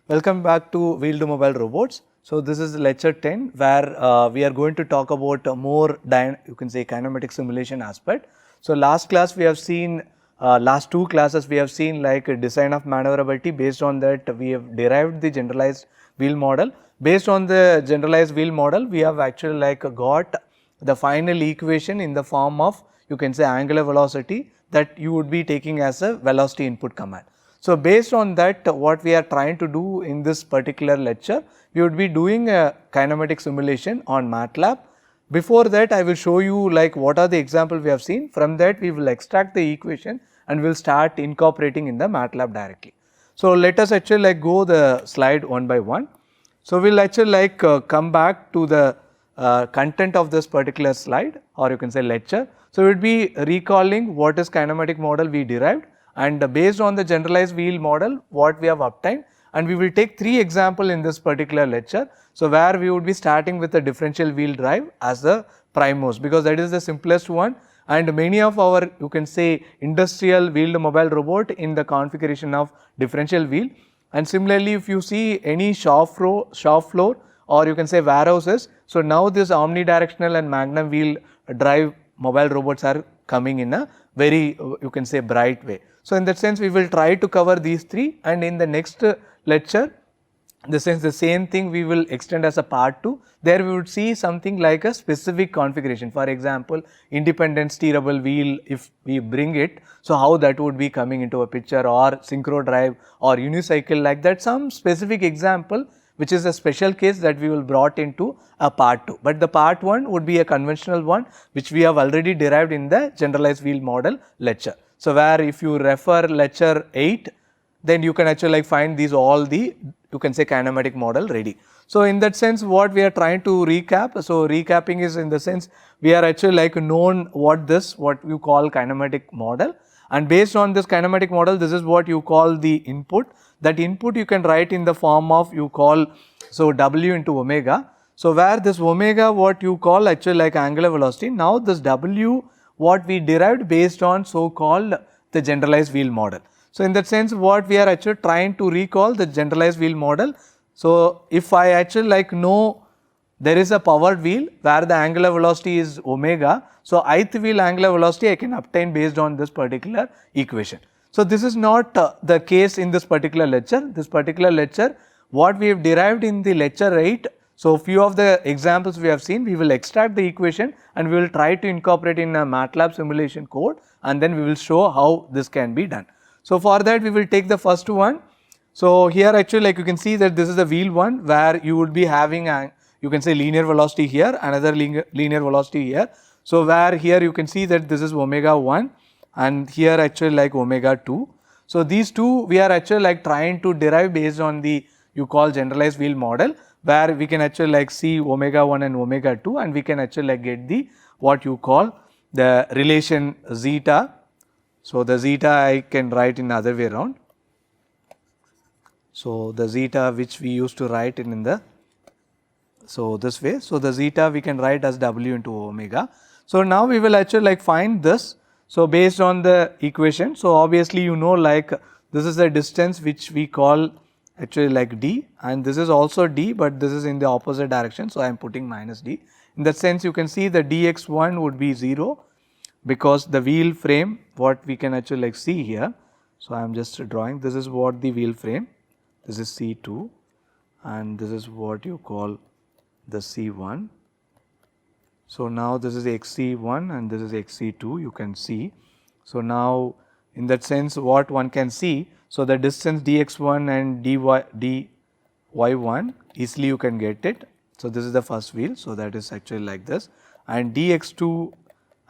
Welcome back to Wheel to Mobile Robots. So this is lecture 10 where we are going to talk about more you can say kinematic simulation aspect. So last class we have seen, last two classes we have seen like design of maneuverability. Based on that we have derived the generalized wheel model. Based on the generalized wheel model we have actually like got the final equation in the form of, you can say, angular velocity that you would be taking as a velocity input command. So based on that, what we are trying to do in this particular lecture, we would be doing a kinematic simulation on MATLAB. Before that, I will show you like what are the examples we have seen. From that, we will extract the equation and we will start incorporating in the MATLAB directly. So let us actually like go the slide one by one. So we will actually like come back to the content of this particular slide, or you can say lecture. So we would be recalling what is kinematic model we derived, and based on the generalized wheel model what we have obtained, and we will take three examples in this particular lecture. So where we would be starting with the differential wheel drive as the primemost, because that is the simplest one, and many of our, you can say, industrial wheeled mobile robot in the configuration of differential wheel. And similarly, if you see any shop floor or you can say warehouses, so now this omnidirectional and magnum wheel drive mobile robots are coming in a very, you can say, bright way. So in that sense we will try to cover these three, and in the next lecture, the same thing we will extend as a part 2. There we would see something like a specific configuration. For example, independent steerable wheel, if we bring it, so how that would be coming into a picture, or synchro drive or unicycle, like that, some specific example which is a special case that we will brought into a part 2. But the part 1 would be a conventional one which we have already derived in the generalized wheel model lecture. So where if you refer lecture 8, then you can actually like find these all the, you can say, kinematic model ready. So in that sense what we are trying to recap, so recapping is in the sense we are actually like known what you call kinematic model, and based on this kinematic model this is what you call the input. That input you can write in the form of, you call, so W into omega. So where this omega what you call actually like angular velocity, now this W what we derived based on so called the generalized wheel model. So in that sense what we are actually trying to recall the generalized wheel model. So if I actually like know there is a powered wheel where the angular velocity is omega, so ith wheel angular velocity I can obtain based on this particular equation. So this is not the case in this particular lecture. This particular lecture what we have derived in the lecture 8. So few of the examples we have seen, we will extract the equation and we will try to incorporate in a MATLAB simulation code, and then we will show how this can be done. So for that we will take the first one. So here actually like you can see that this is the wheel 1 where you would be having a, you can say, linear velocity here, another linear velocity here. So where here you can see that this is omega 1 and here actually like omega 2. So these two we are actually like trying to derive based on the, you call, generalized wheel model, where we can actually like see omega 1 and omega 2, and we can actually like get the what you call the relation zeta. So the zeta I can write in other way around. So the zeta which we used to write in the, so this way. So the zeta we can write as W into omega. So now we will actually like find this. So based on the equation, so obviously you know like this is the distance which we call actually like d, and this is also d, but this is in the opposite direction. So I am putting minus d. In that sense you can see the dx1 would be 0, because the wheel frame what we can actually like see here. So I am just drawing, this is what the wheel frame, this is C2 and this is what you call the C1. So now this is XC1 and this is XC2, you can see. So now in that sense what one can see, so the distance dx1 and dy1 easily you can get it. So this is the first wheel, so that is actually like this, and dx2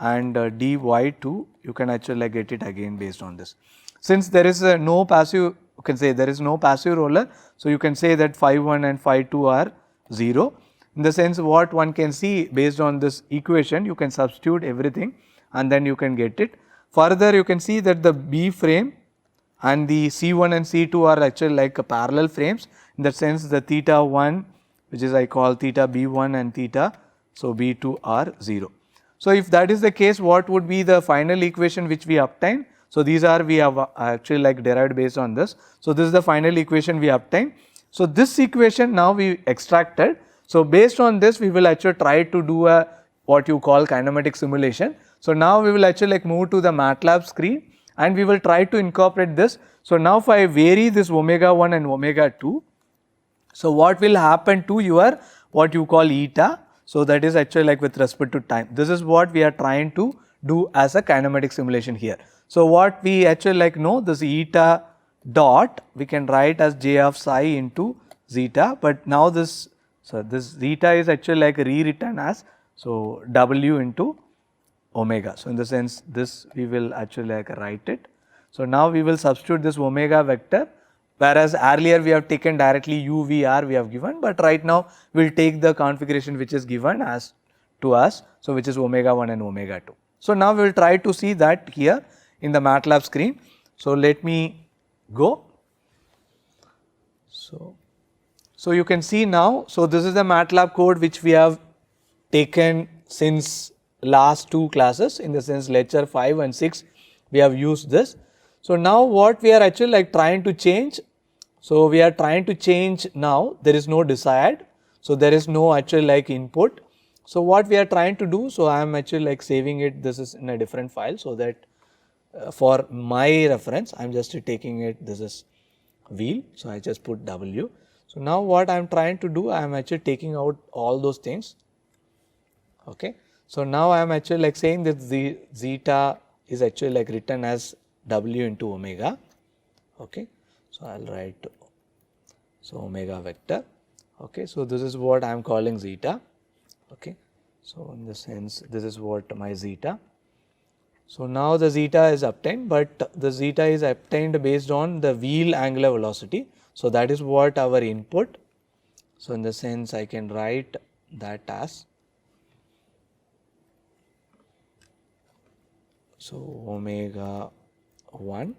and dy2 you can actually like get it again based on this. Since there is no passive, you can say there is no passive roller, so you can say that phi 1 and phi 2 are 0. In the sense what one can see based on this equation, you can substitute everything and then you can get it. Further you can see that the B frame and the C1 and C2 are actually like parallel frames. In that sense the theta 1, which is I call theta B1 and theta, so B2 are 0. So if that is the case, what would be the final equation which we obtain? So these are, we have actually like derived based on this. So this is the final equation we obtain. So this equation now we extracted. So based on this, we will actually try to do a what you call kinematic simulation. So now we will actually like move to the MATLAB screen and we will try to incorporate this. So now if I vary this omega 1 and omega 2, so what will happen to your what you call eta? So that is actually like with respect to time. This is what we are trying to do as a kinematic simulation here. So what we actually like know, this eta dot we can write as j of psi into zeta, but now this, so this zeta is actually like rewritten as so w into omega. So in the sense this we will actually like write it. So now we will substitute this omega vector, whereas earlier we have taken directly u v r we have given, but right now we will take the configuration which is given as to us, so which is omega 1 and omega 2. So now we will try to see that here in the MATLAB screen. So let me go. So you can see now, so this is the MATLAB code which we have taken since last two classes, in the sense lecture 5 and 6 we have used this. So now what we are actually like trying to change, so we are trying to change now, there is no desired, so there is no actually like input. So what we are trying to do, so I am actually like saving it, this is in a different file, so that for my reference I am just taking it, this is wheel, so I just put W. So now what I am trying to do, I am actually taking out all those things. Okay. So now I am actually like saying that the zeta is actually like written as W into omega. Okay. So I will write so omega vector. Okay. So this is what I am calling zeta. Okay. So in the sense this is what my zeta. So now the zeta is obtained, but the zeta is obtained based on the wheel angular velocity. So that is what our input. So in the sense I can write that as so omega 1,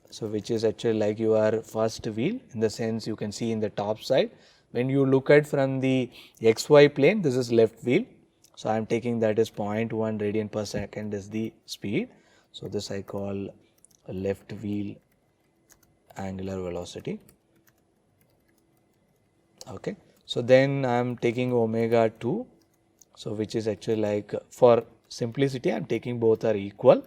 so which is actually like your first wheel, in the sense you can see in the top side. When you look at from the xy plane, this is left wheel. So I am taking that is 0.1 radian per second is the speed. So this I call a left wheel angular velocity. Okay. So then I am taking omega 2, so which is actually like, for simplicity I am taking both are equal.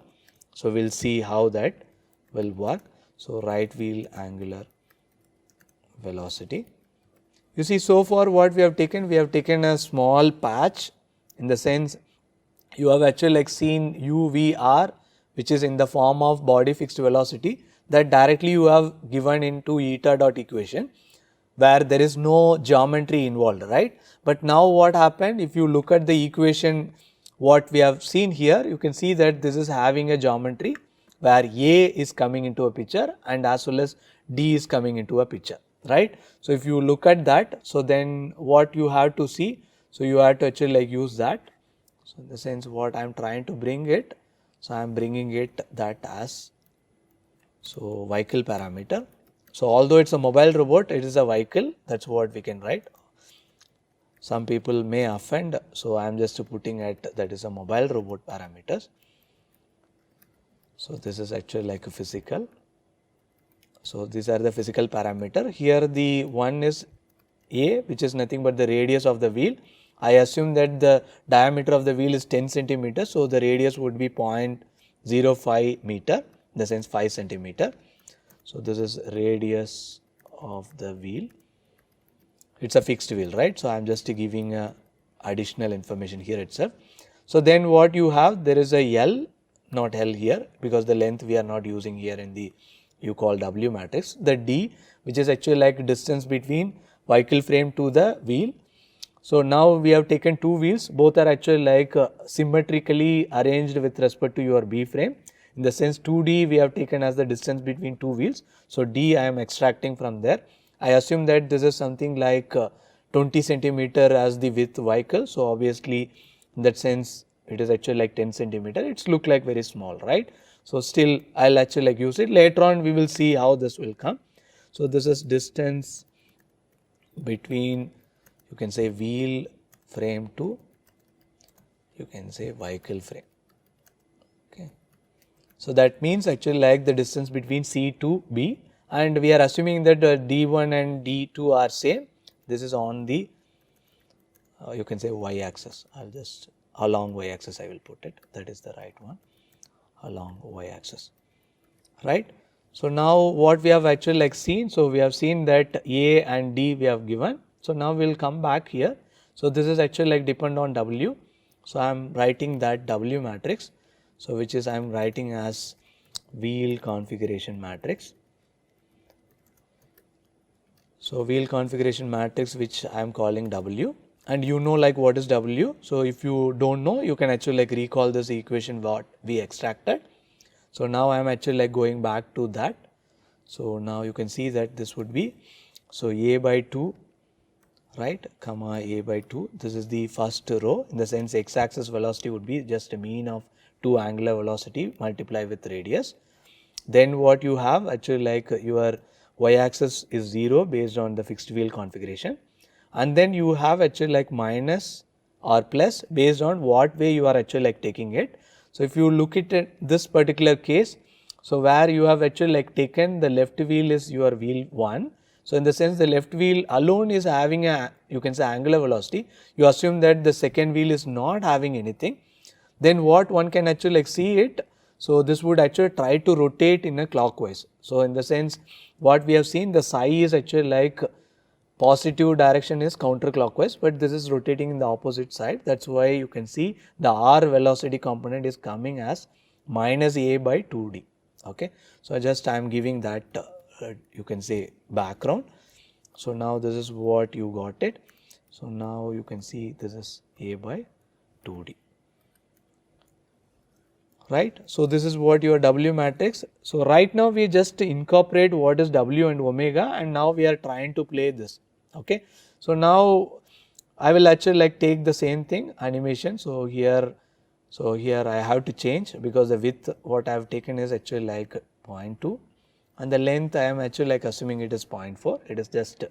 So we will see how that will work. So right wheel angular velocity. You see, so far what we have taken a small patch, in the sense you have actually like seen u v r, which is in the form of body fixed velocity, that directly you have given into eta dot equation, where there is no geometry involved, right. But now what happened, if you look at the equation what we have seen here, you can see that this is having a geometry where A is coming into a picture and as well as D is coming into a picture, right. So if you look at that, so then what you have to see, so you have to actually like use that. So in the sense what I am trying to bring it, so I am bringing it that as so vehicle parameter. So although it is a mobile robot, it is a vehicle, that is what we can write. Some people may offend, so I am just putting at that is a mobile robot parameters. So this is actually like a physical. So these are the physical parameter. Here the one is A, which is nothing but the radius of the wheel. I assume that the diameter of the wheel is 10 centimeter, so the radius would be 0.05 meter, in the sense 5 centimeter. So this is radius of the wheel. It's a fixed wheel, right. So I am just giving additional information here itself. So then what you have, there is a L, not L here, because the length we are not using here in the you call W matrix. The D, which is actually like distance between vehicle frame to the wheel. So now we have taken two wheels, both are actually like symmetrically arranged with respect to your B frame. In the sense 2D we have taken as the distance between two wheels. So D I am extracting from there. I assume that this is something like 20 centimeter as the width vehicle. So obviously in that sense it is actually like 10 centimeter. It's look like very small, right. So still I'll actually like use it. Later on we will see how this will come. So this is distance between, you can say, wheel frame to, you can say, vehicle frame. Okay. So that means actually like the distance between C to B. and we are assuming that D1 and D2 are same. This is on the you can say y axis. I'll just along y axis I will put it, that is the right one, along y axis, right. So now what we have actually like seen, so we have seen that A and D we have given. So now we will come back here. So this is actually like depend on W. So I am writing that W matrix, so which is I am writing as wheel configuration matrix. So wheel configuration matrix, which I am calling W, and you know like what is W. So if you don't know, you can actually like recall this equation what we extracted. So now I am actually like going back to that. So now you can see that this would be, so A by 2, right, comma A by 2. This is the first row, in the sense x axis velocity would be just a mean of 2 angular velocity multiply with radius. Then what you have actually like your y axis is 0 based on the fixed wheel configuration, and then you have actually like minus or plus based on what way you are actually like taking it. So if you look at it, this particular case, so where you have actually like taken the left wheel is your wheel 1. So in the sense the left wheel alone is having a, you can say, angular velocity, you assume that the second wheel is not having anything. Then what one can actually like see it, so this would actually try to rotate in a clockwise. So in the sense what we have seen, the psi is actually like positive direction is counterclockwise, but this is rotating in the opposite side. That's why you can see the r velocity component is coming as minus a by 2d. Okay, so just I am giving that you can say background. So now this is what you got it. So now you can see this is a by 2d. Right. So this is what your W matrix. So right now we just incorporate what is W and omega, and now we are trying to play this. Okay. So now I will actually like take the same thing, animation. So here I have to change, because the width what I have taken is actually like 0.2, and the length I am actually like assuming it is 0.4. It is just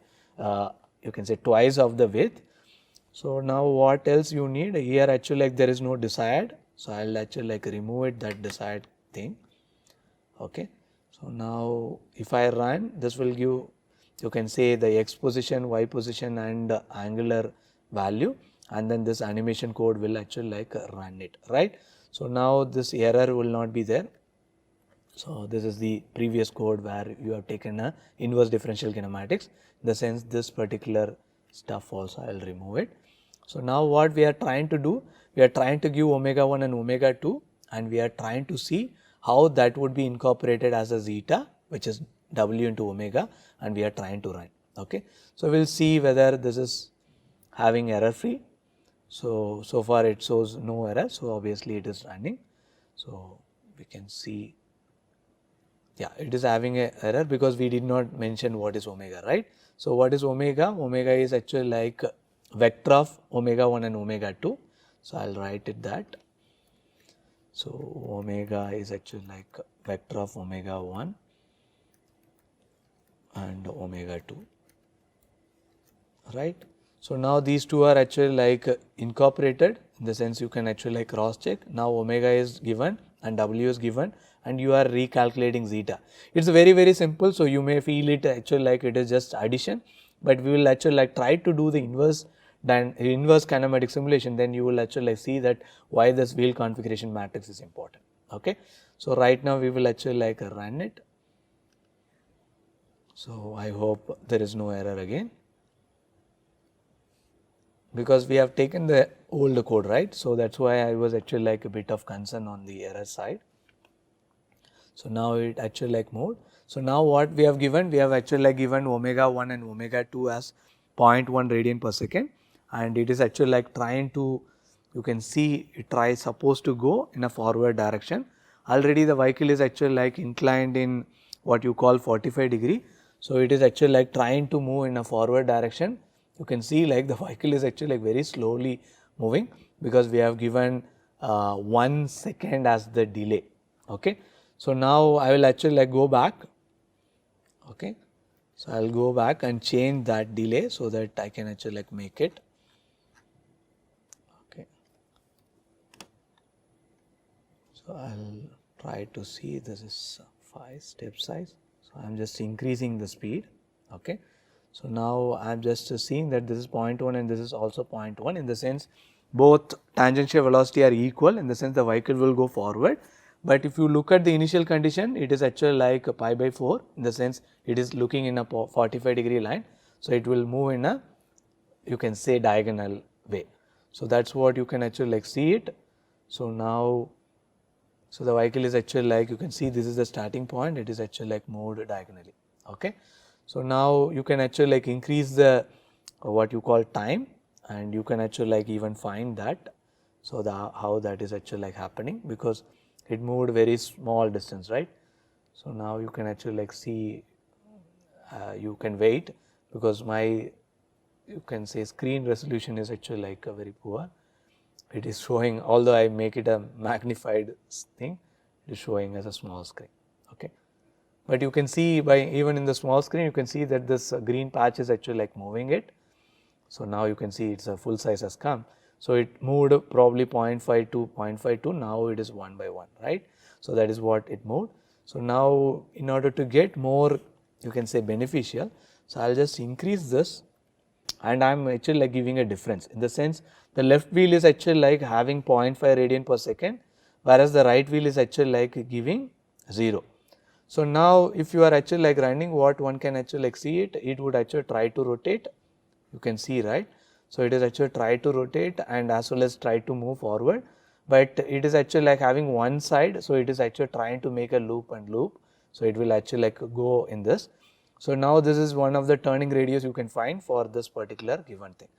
you can say twice of the width. So now what else you need here, actually like there is no desired. So I'll actually like remove it, that desired thing. Okay. So now if I run, this will give, you can say, the x position, y position and angular value, and then this animation code will actually like run it, right. So now this error will not be there. So this is the previous code where you have taken a inverse differential kinematics. In the sense this particular stuff also I will remove it. So now what we are trying to do, we are trying to give omega 1 and omega 2, and we are trying to see how that would be incorporated as a zeta, which is w into omega, and we are trying to run. Okay. So we will see whether this is having error free. So far it shows no error, so obviously it is running. So we can see, yeah, it is having a error because we did not mention what is omega, right. So what is omega? Omega is actually like vector of omega 1 and omega 2. So I'll write it that. So omega is actually like vector of omega 1 and omega 2, right. So now these two are actually like incorporated, in the sense you can actually like cross check. Now omega is given and w is given, and you are recalculating zeta. It's very simple. So you may feel it actually like it is just addition, but we will actually like try to do the inverse kinematic simulation. Then you will actually like see that why this wheel configuration matrix is important. Okay. So right now we will actually like run it. So I hope there is no error again, because we have taken the old code, right. So that's why I was actually like a bit of concern on the error side. So now it actually like moved. So now what we have given, we have actually like given omega 1 and omega 2 as 0.1 radian per second, and it is actually like trying to, you can see it tries supposed to go in a forward direction. Already the vehicle is actually like inclined in what you call 45 degree. So it is actually like trying to move in a forward direction. You can see like the vehicle is actually like very slowly moving, because we have given 1 second as the delay. Okay. So now I will actually like go back. Okay. So I will go back and change that delay so that I can actually like make it. Okay. So I will try to see, this is 5 step size. So, I am just increasing the speed. Okay. So, now I am just seeing that this is 0.1 and this is also 0.1, in the sense both tangential velocity are equal, in the sense the vehicle will go forward. But if you look at the initial condition, it is actually like pi by 4, in the sense it is looking in a 45-degree line. So, it will move in a, you can say, diagonal way. So, that is what you can actually like see it. So, now, so the vehicle is actually like, you can see this is the starting point, it is actually like moved diagonally. Okay. So, now you can actually like increase the what you call time, and you can actually like even find that. So, the how that is actually like happening, because it moved very small distance, right. So, now you can actually like see, you can wait, because my, you can say, screen resolution is actually like very poor. It is showing, although I make it a magnified thing, it is showing as a small screen. Okay. But you can see by even in the small screen, you can see that this green patch is actually like moving it. So, now you can see it's a full size has come. So, it moved probably 0.5 to 0.52, now it is 1 by 1, right. So, that is what it moved. So, now in order to get more, you can say, beneficial, so I will just increase this, and I am actually like giving a difference, in the sense the left wheel is actually like having 0.5 radian per second, whereas the right wheel is actually like giving 0. So, now if you are actually like running, what one can actually like see it, it would actually try to rotate, you can see, right. So, it is actually try to rotate and as well as try to move forward, but it is actually like having one side. So, it is actually trying to make a loop and loop. So, it will actually like go in this. So, now this is one of the turning radius you can find for this particular given thing.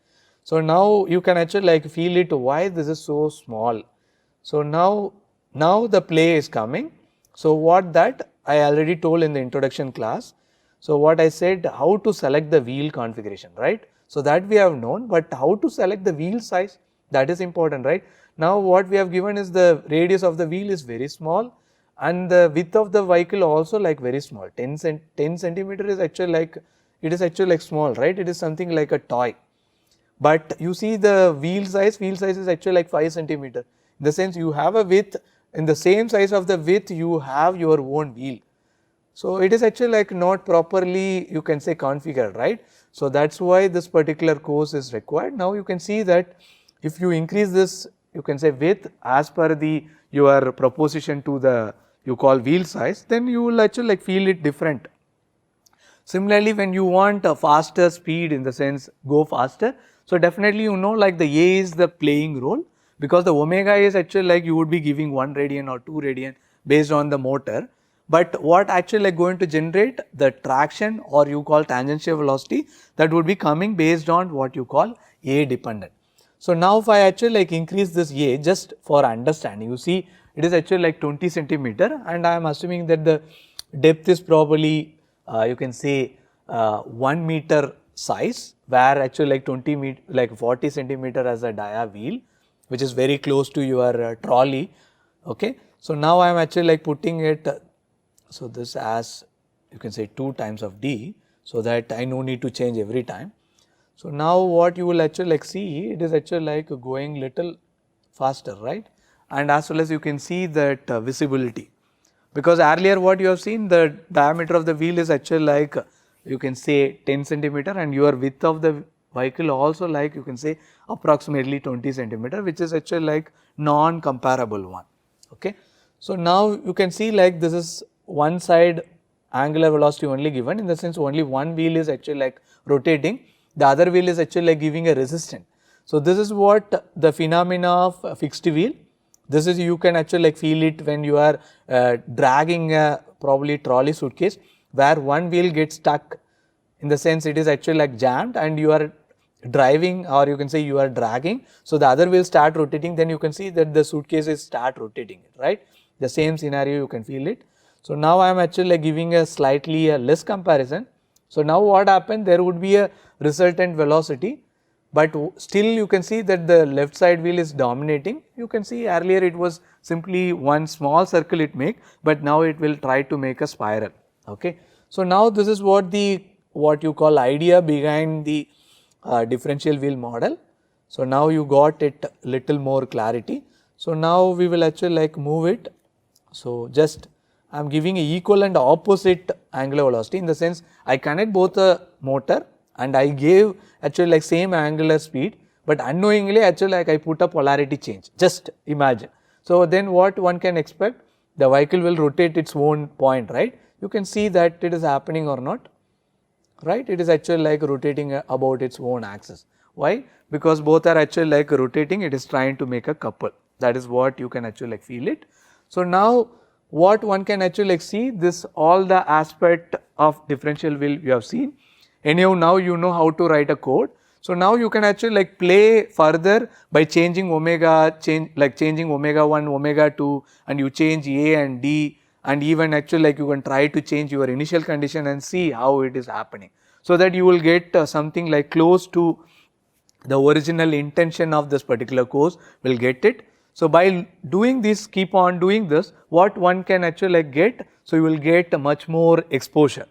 So, now you can actually like feel it, why this is so small. So, now the play is coming. So, what that I already told in the introduction class. So, what I said, how to select the wheel configuration, right. So, that we have known, but how to select the wheel size, that is important, right. Now, what we have given is the radius of the wheel is very small, and the width of the vehicle also like very small, 10 centimeter is actually like, it is actually like small, right. It is something like a toy. But you see the wheel size is actually like 5 centimeter, in the sense you have a width, in the same size of the width you have your own wheel. So, it is actually like not properly, you can say, configured, right. So, that is why this particular course is required. Now, you can see that if you increase this, you can say, width as per the your proposition to the, you call, wheel size, then you will actually like feel it different. Similarly, when you want a faster speed, in the sense go faster, so definitely you know like the A is the playing role, because the omega is actually like you would be giving 1 radian or 2 radian based on the motor. But what actually like going to generate the traction, or you call tangential velocity, that would be coming based on what you call A dependent. So, now if I actually like increase this A, just for understanding, you see it is actually like 20 centimeter, and I am assuming that the depth is probably you can say 1 meter size, where actually like 20 meter, like 40 centimeter as a dia wheel, which is very close to your trolley. Okay. So, now I am actually like putting it, so this as, you can say, 2 times of d, so that I no need to change every time. So, now what you will actually like see, it is actually like going little faster, right, and as well as you can see that visibility, because earlier what you have seen, the diameter of the wheel is actually like, you can say, 10 centimeter, and your width of the vehicle also like, you can say, approximately 20 centimeter, which is actually like non-comparable one. Okay. So, now you can see like this is one side angular velocity only given, in the sense only one wheel is actually like rotating, the other wheel is actually like giving a resistance. So, this is what the phenomena of a fixed wheel. This is, you can actually like feel it when you are dragging a probably trolley suitcase, where one wheel gets stuck, in the sense it is actually like jammed, and you are driving, or you can say you are dragging. So, the other will start rotating, then you can see that the suitcase is start rotating, right. The same scenario you can feel it. So, now I am actually like giving a slightly less comparison. So, now what happened, there would be a resultant velocity, but still you can see that the left side wheel is dominating. You can see earlier it was simply one small circle it make, but now it will try to make a spiral. Okay. So, now this is what you call idea behind the differential wheel model. So, now you got it little more clarity. So, now we will actually like move it. So, just I am giving a equal and opposite angular velocity, in the sense I connect both a motor and I gave actually like same angular speed, but unknowingly actually like I put a polarity change, just imagine. So then what one can expect, the vehicle will rotate its own point, right? You can see that it is happening or not, right? It is actually like rotating about its own axis. Why? Because both are actually like rotating, it is trying to make a couple. That is what you can actually like feel it. So now what one can actually like see, this all the aspect of differential wheel you have seen. Anyhow, now you know how to write a code. So now you can actually like play further by changing omega, changing omega 1, omega 2, and you change A and D, and even actually like you can try to change your initial condition and see how it is happening. So that you will get something like close to the original intention of this particular course, will get it. So by doing this, keep on doing this, what one can actually like get, so you will get much more exposure.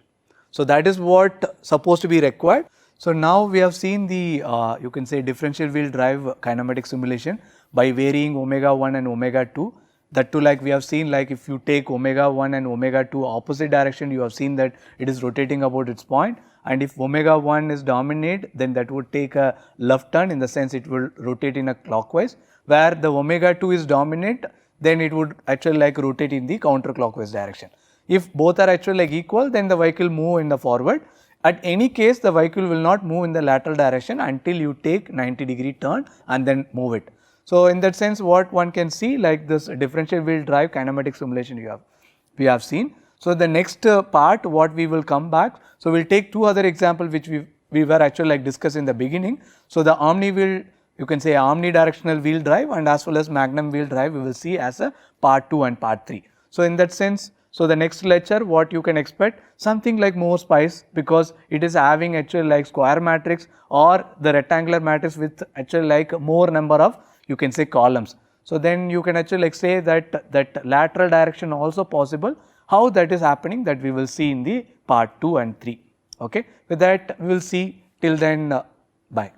So that is what supposed to be required. So now we have seen the you can say differential wheel drive kinematic simulation by varying omega 1 and omega 2. That too, like we have seen, like if you take omega 1 and omega 2 opposite direction, you have seen that it is rotating about its point, and if omega 1 is dominate, then that would take a left turn, in the sense it will rotate in a clockwise, where the omega 2 is dominant, then it would actually like rotate in the counterclockwise direction. If both are actually like equal, then the vehicle move in the forward. At any case, the vehicle will not move in the lateral direction until you take 90-degree turn and then move it. So in that sense, what one can see, like this differential wheel drive kinematic simulation we have seen. So the next part what we will come back, so we will take two other examples which we were actually like discussed in the beginning. So the omni wheel, you can say omnidirectional wheel drive, and as well as magnum wheel drive we will see as a part 2 and part 3. So in that sense, so the next lecture what you can expect, something like more spice, because it is having actually like square matrix or the rectangular matrix with actually like more number of, you can say, columns. So then you can actually like say that lateral direction also possible. How that is happening, that we will see in the part 2 and 3. Okay. With that we will see. Till then, bye.